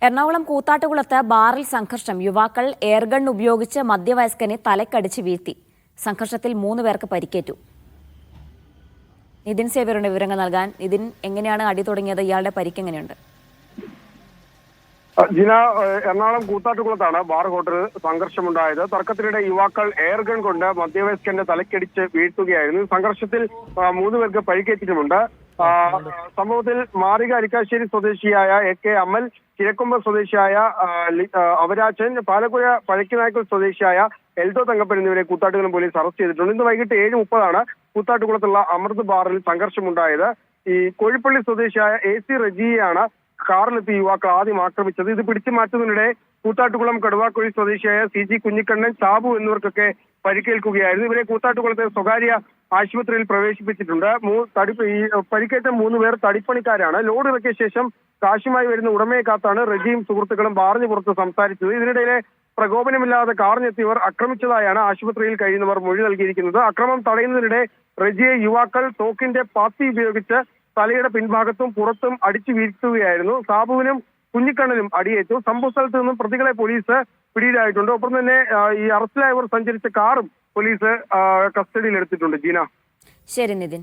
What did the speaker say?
എറണാകുളം കൂത്താട്ടുകുളത്ത് ബാറിൽ സംഘർഷം. യുവാക്കൾ എയർഗൺ ഉപയോഗിച്ച് മധ്യവയസ്കനെ തലക്കടിച്ച് വീഴ്ത്തി. സംഘർഷത്തിൽ 3 പേർക്ക് പരിക്കേറ്റു. നിതിൻ സേവ്യറുടെ വിവരങ്ങൾ നൽകാൻ. നിതിൻ, എങ്ങനെയാണ് അടി തുടങ്ങിയത്? ഇയാളുടെ പരിക്ക് എങ്ങനെയുണ്ട്? ജിന, എറണാകുളം കൂത്താട്ടുകുളത്താണ് ബാർ ഹോട്ടലിൽ സംഘർഷമുണ്ടായത്. തർക്കത്തിനിടെ യുവാക്കൾ എയർഗൺ കൊണ്ട് മധ്യവയസ്കന്റെ തലക്കടിച്ച് വീഴ്ത്തുകയായിരുന്നു. സംഘർഷത്തിൽ 3 പേർക്ക് പരിക്കേറ്റിട്ടുമുണ്ട്. സംഭവത്തിൽ മാറിക അരിക്കാശ്ശേരി സ്വദേശിയായ AK അമൽ, കിഴക്കൊമ്പ സ്വദേശിയായ അവരാച്ചൻ, പാലക്കുഴ പഴക്കിനായ്ക്കൽ സ്വദേശിയായ എൽദോ തങ്കപ്പൻ എന്നിവരെ കൂത്താട്ടുകുളം പോലീസ് അറസ്റ്റ് ചെയ്തിട്ടുണ്ട്. ഇന്ന് വൈകിട്ട് 7:30 കൂത്താട്ടുകുളത്തുള്ള അമൃത് ബാറിൽ സംഘർഷമുണ്ടായത്. ഈ കോഴിപ്പള്ളി സ്വദേശിയായ AC റജിയെയാണ് കാറിലെത്തി യുവാക്കൾ ആദ്യം ആക്രമിച്ചത്. ഇത് പിടിച്ചു മാറ്റുന്നതിനിടെ കൂത്താട്ടുകുളം കടുവാക്കുഴി സ്വദേശിയായ CG കുഞ്ഞിക്കണ്ണൻ, സാബു എന്നിവർക്കൊക്കെ പരിക്കേൽക്കുകയായിരുന്നു. ഇവരെ കൂത്താട്ടുകുളത്തെ സ്വകാര്യ ആശുപത്രിയിൽ പ്രവേശിപ്പിച്ചിട്ടുണ്ട്. പരിക്കേറ്റ 3 പേർ തടിപ്പണിക്കാരാണ്. ലോഡ് ഇറക്കിയ ശേഷം കാശുമായി വരുന്ന ഉടമയെ കാത്താണ് റജിയും സുഹൃത്തുക്കളും ബാറിന് പുറത്ത് സംസാരിച്ചത്. ഇതിനിടയിലെ പ്രകോപനമില്ലാതെ കാറിനെത്തിയവർ ആക്രമിച്ചതായാണ് ആശുപത്രിയിൽ കഴിയുന്നവർ മൊഴി നൽകിയിരിക്കുന്നത്. അക്രമം തടയുന്നതിനിടെ റജിയെ യുവാക്കൾ തോക്കിന്റെ പാത്തി ഉപയോഗിച്ച് തലയുടെ പിൻഭാഗത്തും പുറത്തും അടിച്ചു വീഴ്ത്തുകയായിരുന്നു. സാബുവിനും കുഞ്ഞിക്കണ്ണനും അടിയേറ്റു. സംഭവ സ്ഥലത്ത് നിന്നും പ്രതികളെ പോലീസ് പിടിയിലായിട്ടുണ്ട്. ഒപ്പം തന്നെ ഈ അറസ്റ്റിലായവർ സഞ്ചരിച്ച കാറും പോലീസ് കസ്റ്റഡിയിലെടുത്തിട്ടുണ്ട്. ജീന. ശരി നിതിൻ.